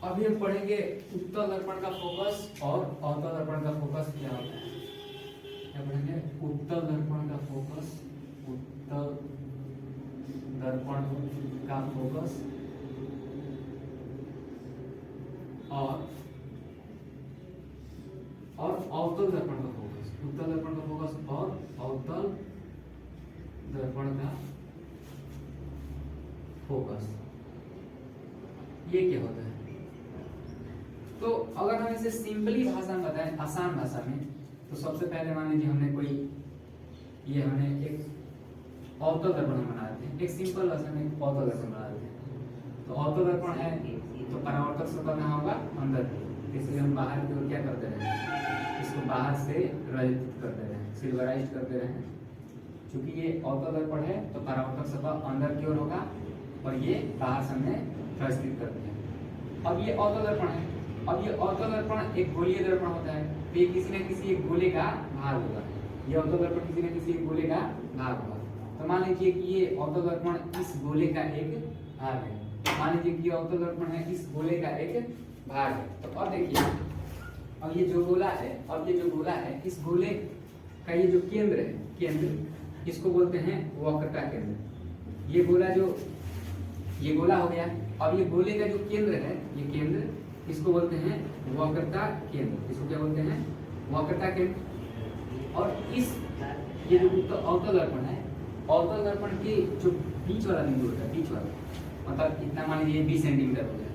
अभी हम पढ़ेंगे उत्तल दर्पण का फोकस और अवतल दर्पण का फोकस क्या होता है। क्या पढ़ेंगे? उत्तल दर्पण का फोकस, उत्तल दर्पण का फोकस और अवतल दर्पण का फोकस, उत्तल दर्पण का फोकस और अवतल दर्पण का फोकस, ये क्या होता है? तो अगर हम इसे सिंपली भाषा में बताएं, आसान भाषा में, तो सबसे पहले मान लीजिए हमने एक अवतल दर्पण बना रहे थे, एक सिंपल भाषा में एक अवतल दर्पण बना रहे थे। तो अवतल दर्पण है तो परावर्तक सतह कहाँ होगा? अंदर, इसलिए हम बाहर की ओर क्या करते रहे? इसको बाहर से रजित करते रहे, सिल्वराइज करते रहे। क्योंकि ये अवतल दर्पण है तो परावर्तक सतह अंदर की ओर होगा और ये बाहर से हमें प्रस्तुत करते हैं। अब ये अवतल दर्पण है, अब ये अवतल दर्पण एक गोलीय दर्पण होता है, तो ये किसी न किसी एक गोले का भाग होगा। ये अवतल दर्पण किसी न किसी एक गोले का भाग होगा। तो मान लीजिए कि ये अवतल दर्पण इस गोले का एक भाग है। मान लीजिए कि अवतल दर्पण है इस गोले का एक भाग है। तो अब देखिए, अब ये जो गोला है, इस गोले का ये जो केंद्र है, केंद्र इसको बोलते हैं वक्रता केंद्र। ये गोला हो गया। अब ये गोले का जो केंद्र है, ये केंद्र इसको बोलते हैं वक्रता केंद्र। इसको क्या बोलते हैं? वक्रता केंद्र। और इस ये जो अवतल दर्पण है, अवतल दर्पण के जो बीच वाला बिंदु होता है, बीच वाला मतलब इतना मान लीजिए 20 सेंटीमीटर हो गया,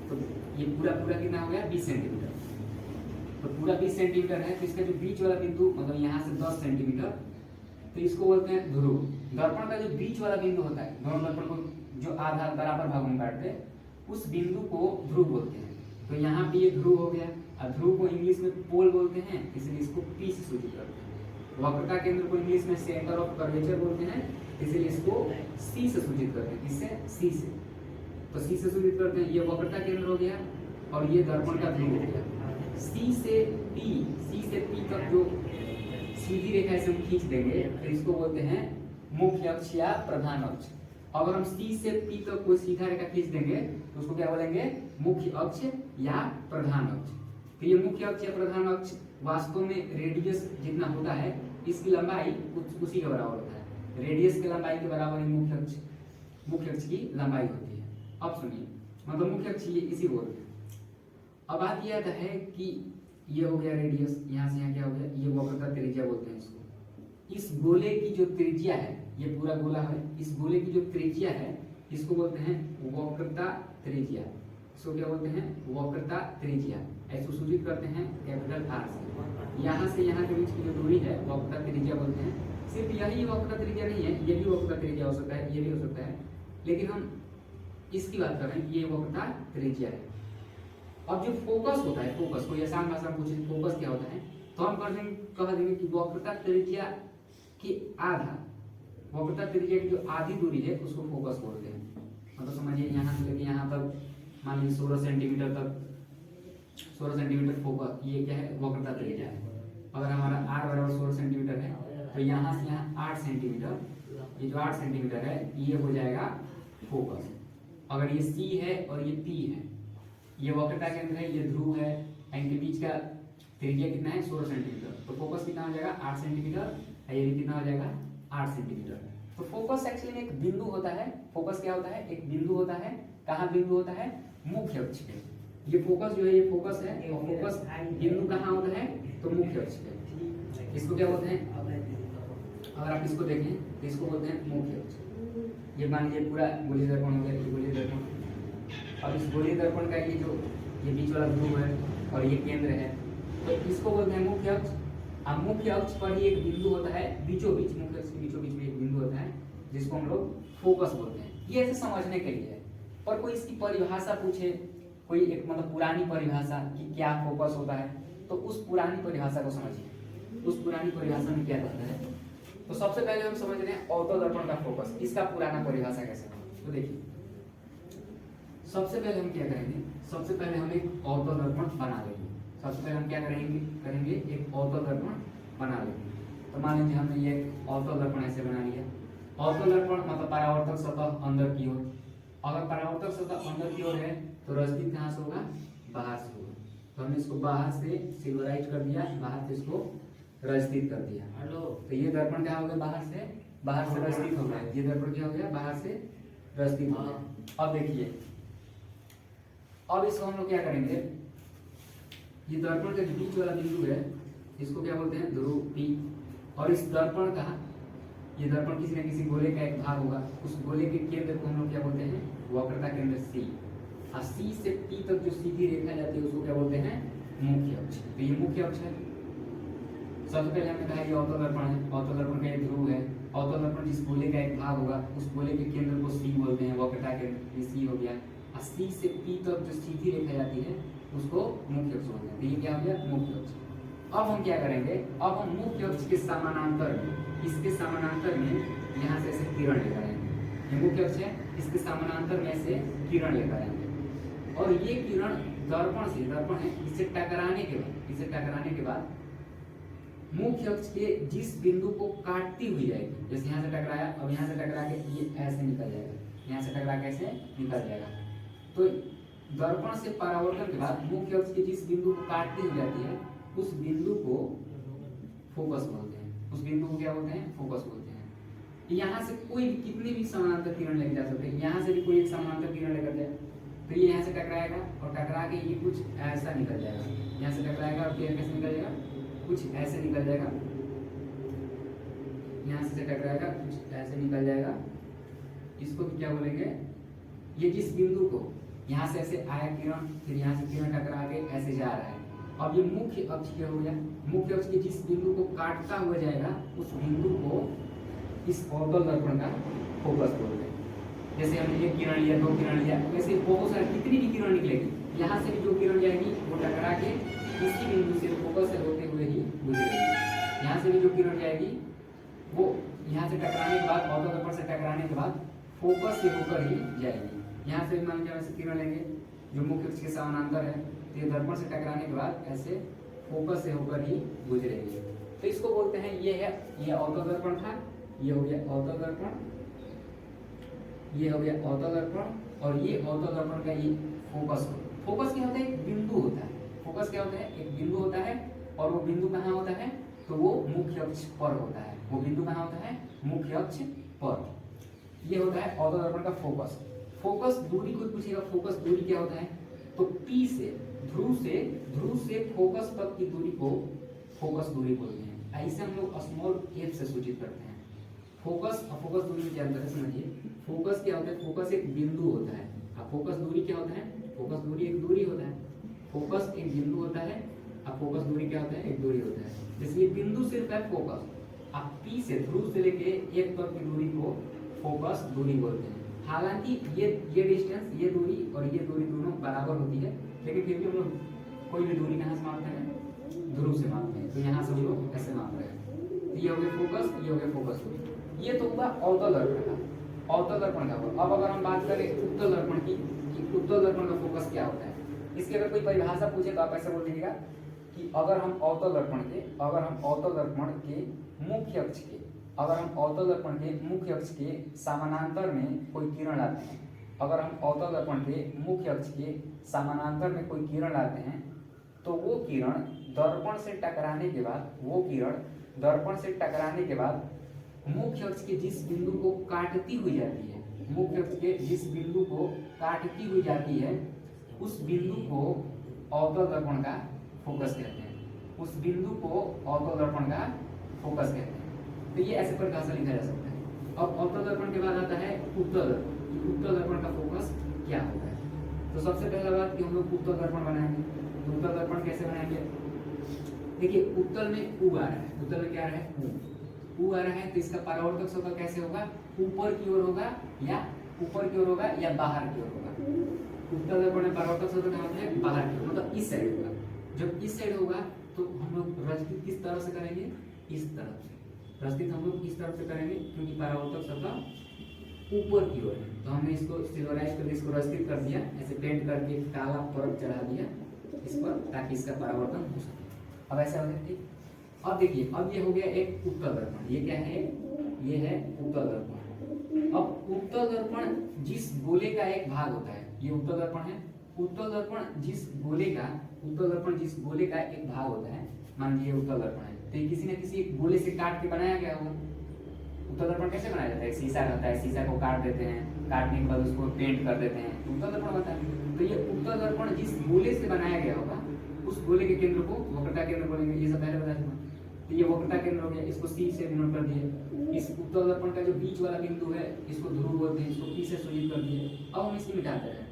तो ये पूरा कितना हो गया? 20 सेंटीमीटर। तो पूरा 20 सेंटीमीटर है, तो इसका जो बीच वाला बिंदु मतलब यहाँ से 10 सेंटीमीटर, तो इसको बोलते हैं ध्रुव। दर्पण का जो बीच वाला बिंदु होता है, दोनों दर्पण को जो आधा बराबर भागों में काटते हैं, उस बिंदु को ध्रुव बोलते हैं। तो यहाँ पे ये ध्रुव हो गया। और ध्रुव को इंग्लिश में पोल बोलते हैं, इसलिए इसको पी से सूचित करते हैं। वक्रता केंद्र को इंग्लिश में सेंटर ऑफ कर्वेचर बोलते हैं, इसलिए इसको सी से सूचित करते हैं। किससे? सी से। तो सी से सूचित करते हैं। ये वक्रता केंद्र हो गया और ये दर्पण का ध्रुव हो गया। सी से पी तक जो सीधी रेखा से हम खींच देंगे तो इसको बोलते हैं मुख्य अक्ष या प्रधान अक्ष। अगर हम सी से पी तक कोई सीधा रेखा खींच देंगे तो उसको क्या बोलेंगे? मुख्य अक्ष या प्रधान अक्ष। तो ये मुख्य अक्ष या प्रधान अक्ष वास्तव में रेडियस जितना होता है, इसकी लंबाई उसी के बराबर होता है। रेडियस की लंबाई के बराबर ही मुख्य अक्ष की लंबाई होती है। अब सुनिए, मतलब मुख्य अक्ष ये इसी बोलते हैं। अब बात यह आता है कि ये हो गया रेडियस, यहाँ से यहाँ क्या हो गया? ये वक्रता त्रिज्या बोलते हैं इसको। इस गोले की जो त्रिज्या है, ये पूरा गोला है, इस गोले की जो त्रिज्या है इसको बोलते हैं वक्रता त्रिज्या। इसको क्या बोलते हैं? वक्रता त्रिज्या। ऐसे सूचित करते हैं कैपिटल आर से। यहाँ से यहाँ के बीच की जो दूरी है वक्रता त्रिज्या बोलते हैं। सिर्फ यही वक्रता त्रिज्या नहीं है, ये भी वक्रता त्रिज्या हो सकता है, ये भी हो सकता है, लेकिन हम इसकी बात कर रहे हैं, ये वक्रता त्रिज्या है। अब जो फोकस होता है, फोकस कोई आसान भाषा में पूछे फोकस क्या होता है, तो हम कह देंगे कि वक्रता त्रिज्या की आधा, वक्रता त्रिज्या की जो आधी दूरी है उसको फोकस बोलते हैं। मतलब समझिए यहाँ से लेके यहाँ तक मान लीजिए 16 सेंटीमीटर तक, 16 सेंटीमीटर फोकस, ये क्या है? वक्रता त्रिज्या है। अगर हमारा आर बराबर 16 सेंटीमीटर है तो यहाँ से यहाँ 8 सेंटीमीटर, ये जो 8 सेंटीमीटर है ये हो जाएगा फोकस। अगर ये सी है और ये पी है, ये वक्रता केंद्र है, ये ध्रुव है, इनके बीच का त्रिज्या कितना है? 16 सेंटीमीटर। तो फोकस कितना हो जाएगा? 8 सेंटीमीटर। ये भी कितना हो जाएगा? 8 सेंटीमीटर। तो फोकस एक्चुअली में एक बिंदु होता है। फोकस क्या होता है? एक बिंदु होता है। कहाँ बिंदु होता है? मुख्य अक्ष पे। ये फोकस जो है, ये फोकस है, और फोकस बिंदु कहाँ होता है? तो मुख्य अक्ष पे। इसको क्या बोलते हैं? अगर आप इसको देखें तो इसको बोलते हैं मुख्य अक्ष। ये मान लीजिए पूरा गोलीय दर्पण हो गया, ये गोलीय दर्पण। अब इस गोलीय दर्पण का ये बीच वाला ध्रुव है और ये केंद्र है, तो इसको बोलते हैं मुख्य अक्ष। अब मुख्य अक्ष पर ही एक बिंदु होता है बीचों बीच, मुख्य अक्ष के बीचों बीच में एक बिंदु होता है जिसको हम लोग फोकस बोलते हैं। ये ऐसे समझने के लिए है। पर कोई इसकी परिभाषा पूछे, कोई एक मतलब पुरानी परिभाषा कि क्या फोकस होता है, तो उस पुरानी परिभाषा को समझिए। उस पुरानी परिभाषा में क्या रहता है, तो सबसे पहले हम समझ रहे हैं अवतल दर्पण का फोकस, इसका पुराना परिभाषा कैसे है। तो देखिए, सबसे पहले हम क्या करेंगे? सबसे पहले हम एक अवतल दर्पण बना लेंगे। सबसे पहले हम क्या करेंगे? एक अवतल दर्पण बना लेंगे। तो मान लीजिए हमने ये अवतल दर्पण ऐसे बना लिया। अवतल दर्पण मतलब परावर्तक सतह अंदर की ओर, अगर परावर्तक सतह अंदर की ओर है तो रजदीप कहाँ से होगा, बाहर से होगा। तो हमने इसको बाहर से सिल्वराइज कर दिया, बाहर से इसको रजदीप कर दिया। हेलो, तो ये दर्पण क्या हो गया, बाहर से रजदीप हो गया। ये दर्पण क्या हो गया, बाहर से रजदीप हो गया। अब देखिए, अब इसको हम लोग क्या करेंगे, ये दर्पण का बीच वाला बिंदु है, इसको क्या बोलते हैं, ध्रुव P। और इस दर्पण का, ये दर्पण किसी न किसी गोले का एक भाग होगा, उस गोले के केंद्र को हम लोग क्या बोलते हैं, वक्रता केंद्र C। और C से P तक जो सीधी रेखा जाती है उसको क्या बोलते हैं, मुख्य अक्ष। तो ये मुख्य अक्ष है। सबसे पहले हमने कहा ये अवतल दर्पण है, अवतल दर्पण का एक ध्रुव है। अवतल दर्पण जिस गोले का एक भाग होगा उस गोले के केंद्र को C बोलते हैं, वक्रता केंद्र C हो गया। और C से P तक जो सीधी रेखा जाती है उसको मुख्य अक्ष बोलते हैं। तो ये क्या हो गया, मुख्य अक्ष। अब हम क्या करेंगे, अब हम मुख्य अक्ष के समानांतर में, इसके समानांतर में यहाँ से ऐसे किरण लेकर आएंगे। ये मुख्य अक्ष है, इसके समानांतर में से किरण लेकर आएंगे और ये किरण दर्पण से, दर्पण है, इससे टकराने के बाद मुख्य अक्ष के जिस बिंदु को काटती हुई जाएगी, जैसे यहाँ से टकराया, अब यहाँ से टकरा के ये ऐसे निकल जाएगा, यहाँ से टकरा के ऐसे निकल जाएगा। तो दर्पण से परावर्तन के बाद मुख्य अक्ष के जिस बिंदु को काटती हुई जाती है उस बिंदु को फोकस बोलते हैं। उस बिंदु को क्या बोलते हैं, फोकस बोलते हैं। यहाँ से कोई कितनी भी समानांतर किरण लेकर जा सकते हैं, यहाँ से भी कोई एक समानांतर किरण लेकर जाए तो ये यहाँ से टकराएगा और टकरा के ये कुछ ऐसा निकल जाएगा, यहाँ से टकराएगा और फिर कैसे निकल जाएगा, कुछ ऐसे निकल जाएगा, यहाँ से टकराएगा कुछ ऐसे निकल जाएगा। इसको क्या बोलेंगे, ये जिस बिंदु को यहाँ से ऐसे आया किरण, फिर यहाँ से किरण टकरा के ऐसे जा रहा है। अब ये मुख्य अक्ष क्या हो गया, मुख्य अक्ष के जिस बिंदु को काटता हुआ जाएगा उस बिंदु को इस अवतल दर्पण का फोकस बोलते हैं। जैसे हमने एक किरण लिया, दो किरण लिया, वैसे बहुत सारी कितनी भी किरण निकलेगी, यहाँ से भी जो किरण जाएगी वो टकरा के इसी बिंदु से फोकस से होते हुए ही गुजरेगी। यहाँ से भी जो किरण जाएगी वो यहाँ से टकराने के बाद, अवतल दर्पण से टकराने के बाद फोकस से होकर ही जाएगी। यहाँ से मान लीजिए किरण लेंगे जो मुख्य अक्ष के समानांतर है, तो ये दर्पण से टकराने के बाद ऐसे फोकस से होकर ही गुजरेगी। तो इसको बोलते हैं, ये है, ये अवतल दर्पण था, ये हो गया अवतल दर्पण, ये हो गया अवतल दर्पण, और ये अवतल दर्पण का ये फोकस। फोकस क्या होता है, एक बिंदु होता है। फोकस क्या होता है, एक बिंदु होता है, और वो बिंदु कहाँ होता है, तो वो मुख्य अक्ष पर होता है। वो बिंदु कहाँ होता है, मुख्य अक्ष पर। ये होता है अवतल दर्पण का फोकस। फोकस दूरी को पूछेगा, फोकस दूरी क्या होता है, तो P से ध्रुव से फोकस तक की दूरी को फोकस दूरी बोलते हैं। ऐसे हम लोग स्मॉल f से सूचित करते हैं। फोकस और फोकस दूरी में क्या अंतर है समझिए। फोकस क्या होता है, फोकस एक बिंदु होता है, और फोकस दूरी क्या होता है, फोकस दूरी एक दूरी होता है। फोकस एक बिंदु होता है और फोकस दूरी क्या होता है, एक दूरी होता है। जैसे ये बिंदु सिर्फ है फोकस, आप P से ध्रुव से लेके एक तक की दूरी को फोकस दूरी बोलते हैं। हालांकि ये डिस्टेंस, ये दूरी और ये दूरी दोनों बराबर होती है, लेकिन फिर भी हम लोग कोई भी दूरी कहाँ से मापते हैं, ध्रुव से मापते हैं। तो यहाँ से हम लोग ऐसे माप रहे हैं। ये हो गया फोकस, ये हो गया फोकस दूरी। ये तो हुआ अवतल दर्पण का, अवतल दर्पण का हुआ। अब अगर हम बात करें उत्तल दर्पण की, उत्तल दर्पण का फोकस क्या होता है, इसकी अगर कोई परिभाषा पूछे तो आप ऐसे बोल दीजिएगा कि अगर हम अवतल दर्पण के मुख्य अक्ष के, अगर हम अवतल दर्पण के मुख्य अक्ष के समानांतर में कोई किरण लाते हैं, अगर हम अवतल दर्पण के मुख्य अक्ष के समानांतर में कोई किरण लाते हैं, तो वो किरण दर्पण से टकराने के बाद, वो किरण दर्पण से टकराने के बाद मुख्य अक्ष के जिस बिंदु को काटती हुई जाती है, मुख्य अक्ष के जिस बिंदु को काटती हुई जाती है, उस बिंदु को अवतल दर्पण का फोकस कहते हैं। उस बिंदु को अवतल दर्पण का फोकस कहते हैं। तो ये ऐसे परिभाषा लिखा जा सकता है। अब अवतल दर्पण के बाद आता है उत्तल दर्पण। उत्तल दर्पण का फोकस क्या होता है, तो सबसे पहला बात कि हम लोग उत्तल दर्पण बनाएंगे। तो उत्तल दर्पण कैसे बनाएंगे, देखिए उत्तल में U आ रहा है, उत्तल में क्या आ रहा है, U आ रहा है, तो इसका परावर्तक सतह कैसे होगा, ऊपर की ओर होगा या ऊपर की ओर होगा या बाहर की ओर होगा। उत्तल दर्पण में परावर्तक सतह क्या होता है, बाहर की ओर, मतलब इस साइड होगा। जब इस साइड होगा तो हम लोग रजनीत किस तरह से करेंगे, इस तरफ से। रजनीत हम लोग इस तरफ से करेंगे क्योंकि परावर्तक सतह ऊपर की ओर है। तो हमने इसको सिल्वराइज करके इसको रजनीत कर दिया, ऐसे पेंट करके काला परत चढ़ा दिया इस पर, ताकि इसका परावर्तन हो सके। अब ऐसा हो जाए, ठीक। अब देखिए, अब ये हो गया एक उत्तल दर्पण। ये क्या है, ये है उत्तल दर्पण। अब उत्तल दर्पण जिस गोले का एक भाग होता है, ये उत्तल दर्पण है। उत्तल दर्पण जिस गोले का एक भाग होता है, मान लीजिए उत्तल दर्पण है, तो ये किसी न किसी गोले से काट के बनाया गया होगा। उत्तल दर्पण कैसे बनाया जाता है? शीशा रहता है, शीशा को काट देते हैं, काटने के बाद उसको पेंट कर देते हैं, तो उत्तल दर्पण बनता है। तो ये उत्तल दर्पण जिस गोले से बनाया गया होगा, उस गोले के केंद्र को वक्रता केंद्र बोलेंगे। ये सब पहले बताया था। तो ये वक्रता केंद्र हो गया, इसको सी से डिनोट कर दिए। इस उत्तल दर्पण का जो बीच वाला बिंदु है, इसको ध्रुव बोलते हैं, इसको पी से सूचित कर दिए। अब हम इसकी मिटाते हैं,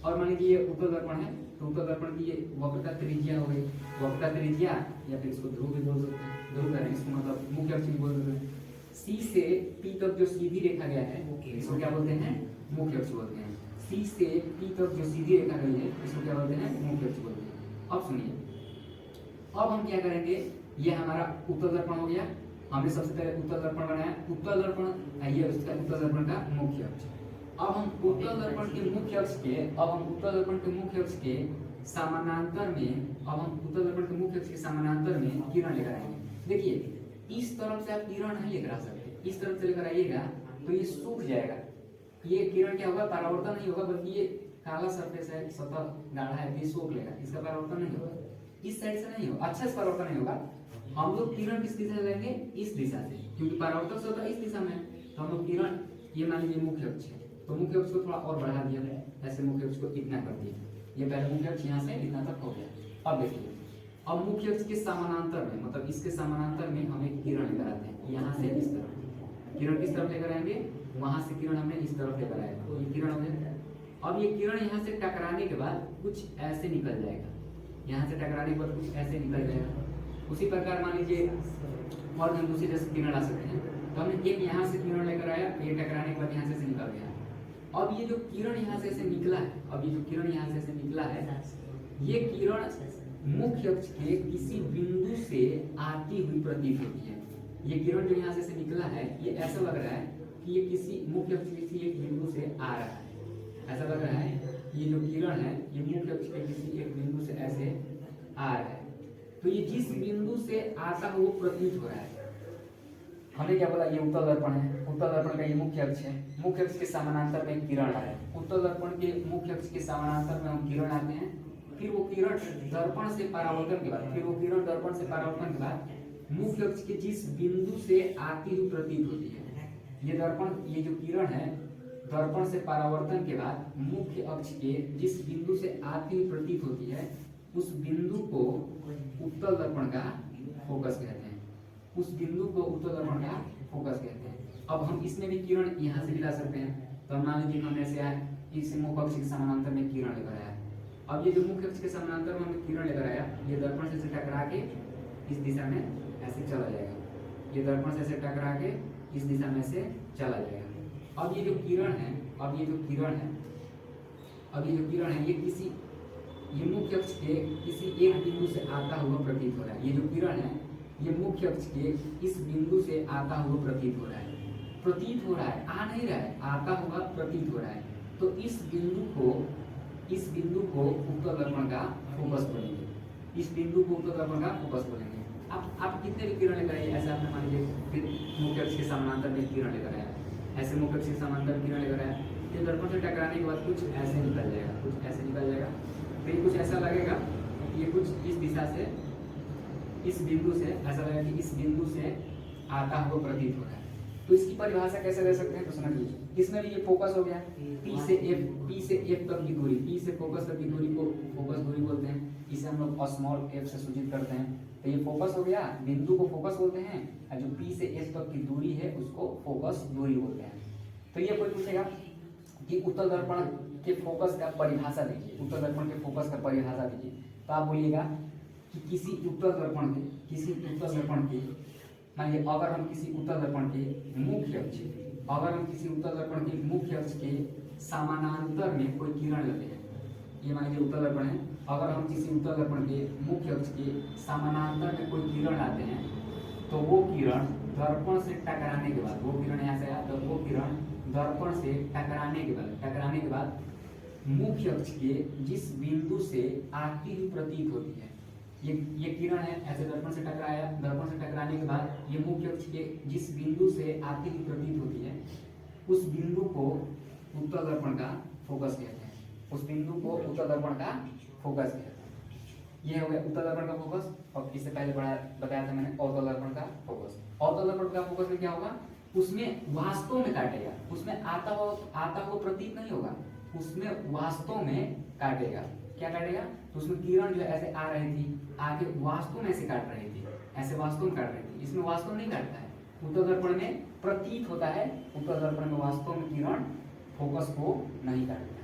और मान लीजिए ये उत्तल दर्पण है, तो उत्तल दर्पण की ये वक्रता त्रिज्या हो गई, वक्रता त्रिज्या, या फिर इसको ध्रुव भी बोल सकते हैं, ध्रुव है इसको मतलब मुख्य अक्ष भी बोल सकते हैं। सी से पी तक जो सीधी रेखा गया है, इसको क्या बोलते हैं? मुख्य अक्ष बोलते हैं। सी से पी तक जो सीधी रेखा गई है, इसको क्या बोलते हैं? मुख्य अक्ष बोलते हैं। अब सुनिए, अब हम क्या करेंगे, ये हमारा उत्तल दर्पण हो गया। हमने सबसे पहले उत्तल दर्पण बनाया, उत्तल दर्पण, ये उसका उत्तल दर्पण का मुख्य अक्ष। अब हम उत्तल दर्पण के मुख्य अक्ष के, अब हम उत्तल दर्पण के मुख्य अक्ष के समानांतर में, अब हम उत्तल दर्पण के मुख्य अक्ष के समानांतर में किरण लेकर आएंगे। देखिए, इस तरफ से आप किरण नहीं लेकर आ सकते, इस तरफ से लेकर आइएगा तो ये सूख जाएगा। ये किरण क्या होगा? परावर्तन नहीं होगा, बल्कि ये काला सरफेस है, सतह गाढ़ा है, ये सोख लेगा, इसका परावर्तन नहीं होगा। इस साइड से नहीं होगा, अच्छा से परावर्तन नहीं होगा। हम लोग किरण किस दिशा से लेंगे? इस दिशा से, क्योंकि परावर्तन से होता है इस दिशा में। तो हम लोग किरण, ये मान लीजिए मुख्य अक्ष है, तो मुख्य अक्ष को थोड़ा और बढ़ा दिया, ऐसे मुख्य अक्ष को इतना कर दिया। ये पहले मुख्य अक्ष यहाँ से इतना तक हो गया। अब देखिए, अब मुख्य अक्ष के समानांतर में, मतलब इसके समानांतर में हम एक किरण लेकर आते हैं, यहाँ से इस तरफ। किरण किस तरफ लेकर आएंगे? वहां से किरण हमने इस तरफ लेकर आया, तो ये किरण हो गया। अब ये किरण यहाँ से टकराने के बाद कुछ ऐसे निकल जाएगा, यहाँ से टकराने के बाद कुछ ऐसे निकल जाएगा। उसी प्रकार मान लीजिए और हम दूसरी जैसे किरण ला सकते हैं, तो हमने एक यहाँ से किरण लेकर आया, ये टकराने के बाद यहाँ से निकल गया। अब ये जो किरण यहाँ से निकला है, अब ये जो किरण यहाँ से निकला है, ये किरण मुख्य अक्ष के किसी बिंदु से आती हुई प्रतीत होती है। ये किरण जो यहाँ से निकला है, ये ऐसा लग रहा है कि ये किसी मुख्य अक्ष के किसी एक बिंदु से आ रहा है। ऐसा लग रहा है ये जो किरण है, ये मुख्य अक्ष के किसी एक बिंदु से ऐसे आ रहा है। तो ये जिस बिंदु से आता है वो प्रतीत हो रहा है। हमने क्या बोला? ये उत्तल दर्पण है, उत्तल दर्पण का ये मुख्य अक्ष है, मुख्य अक्ष के समानांतर में किरण है। उत्तल दर्पण के मुख्य अक्ष के समानांतर में हम किरण आते हैं, फिर वो किरण दर्पण से परावर्तन के बाद, फिर वो किरण दर्पण से परावर्तन के बाद मुख्य अक्ष के जिस बिंदु से आती हुई प्रतीत होती है। ये दर्पण, ये जो किरण है, दर्पण से परावर्तन के बाद मुख्य अक्ष के जिस बिंदु से आती हुई प्रतीत होती है, उस बिंदु को उत्तल दर्पण का फोकस कहते हैं। उस बिंदु को उत्तल दर्पण का फोकस कहते हैं। अब हम इसमें भी किरण यहाँ से भी ला सकते हैं। तो मान लीजिए हमने ऐसे इस मुख्य अक्ष के समानांतर में किरण लेकर आया। अब ये जो मुख्य अक्ष के समानांतर में हमने किरण लेकर आया, ये दर्पण से टकरा के इस दिशा में ऐसे चला जाएगा। ये दर्पण से टकरा के इस दिशा में से चला जाएगा। अब ये जो किरण है, अब ये जो किरण है, अब ये जो किरण है, ये किसी, ये मुख्य अक्ष के किसी एक बिंदु से आता हुआ प्रतीत हो रहा है। ये जो किरण है, ये मुख्य अक्ष के इस बिंदु से आता हुआ प्रतीत हो रहा है। प्रतीत हो रहा है, आ नहीं रहा है, आता हुआ प्रतीत हो रहा है। तो इस बिंदु को उत्तल दर्पण का फोकस बोलेंगे। इस बिंदु को उत्तल दर्पण का फोकस बोलेंगे। आप कितने भी किरण लेकर आइए, ऐसा आपने मान लीजिए मुख्य अक्ष के समानांतर में किरण लेकर आया, ऐसे मुख्य अक्ष के समानांतर में किरण लेकर आया, ये दर्पण से टकराने के बाद कुछ ऐसे निकल जाएगा, कुछ ऐसे निकल जाएगा। फिर कुछ ऐसा लगेगा, ये कुछ इस दिशा से, इस बिंदु से ऐसा लगेगा कि इस बिंदु से आता हुआ प्रतीत हो रहा है। तो इसकी परिभाषा कैसे दे सकते हैं? तो समझ लीजिए, इसमें भी ये फोकस हो गया, P से F तक की दूरी, P से फोकस तक की दूरी को फोकस दूरी बोलते हैं। इसे हम लोग स्मॉल f से सूचित करते हैं। तो ये फोकस हो गया, बिंदु को फोकस बोलते हैं, और जो P से F तक की दूरी है उसको फोकस दूरी बोलते हैं। तो ये कोई पूछेगा कि उत्तल दर्पण के फोकस का परिभाषा दीजिए, उत्तल दर्पण के फोकस का परिभाषा दीजिए, तो आप बोलिएगा कि किसी उत्तल दर्पण के मानिए अगर हम किसी उत्तल दर्पण के मुख्य अक्ष, अगर हम किसी उत्तल दर्पण के मुख्य अक्ष के समानांतर में कोई किरण लेते हैं, ये मान लीजिए उत्तल दर्पण है, अगर हम किसी उत्तल दर्पण के मुख्य अक्ष के समानांतर में कोई किरण लाते हैं, तो वो किरण दर्पण से टकराने के बाद, वो किरण यहाँ से आया तो वो किरण दर्पण से टकराने के बाद मुख्य अक्ष के जिस बिंदु से आती हुई प्रतीत होती है, ये किरण है, ऐसे दर्पण से टकराया, दर्पण से टकराने के बाद ये मुख्य अक्ष के जिस बिंदु से आती हुई प्रतीत होती है, उस बिंदु को उत्तल दर्पण का फोकस कहते हैं। उस बिंदु को उत्तल दर्पण का फोकस कहते हैं। ये हो गया उत्तल दर्पण का फोकस। और इससे पहले बताया था मैंने अवतल दर्पण का फोकस। अवतल दर्पण का फोकस में क्या होगा, उसमें वास्तव में काटेगा, उसमें आता हुआ प्रतीत नहीं होगा, उसमें वास्तव में काटेगा। क्या काटेगा, तो उसमें किरण जो ऐसे आ रही थी, आगे वास्तव में ऐसे काट रही थी, ऐसे वास्तव में काट रही थी। इसमें वास्तव नहीं काटता है, उत्तल दर्पण में प्रतीत होता है, उत्तल दर्पण में वास्तव में किरण फोकस को नहीं काटता।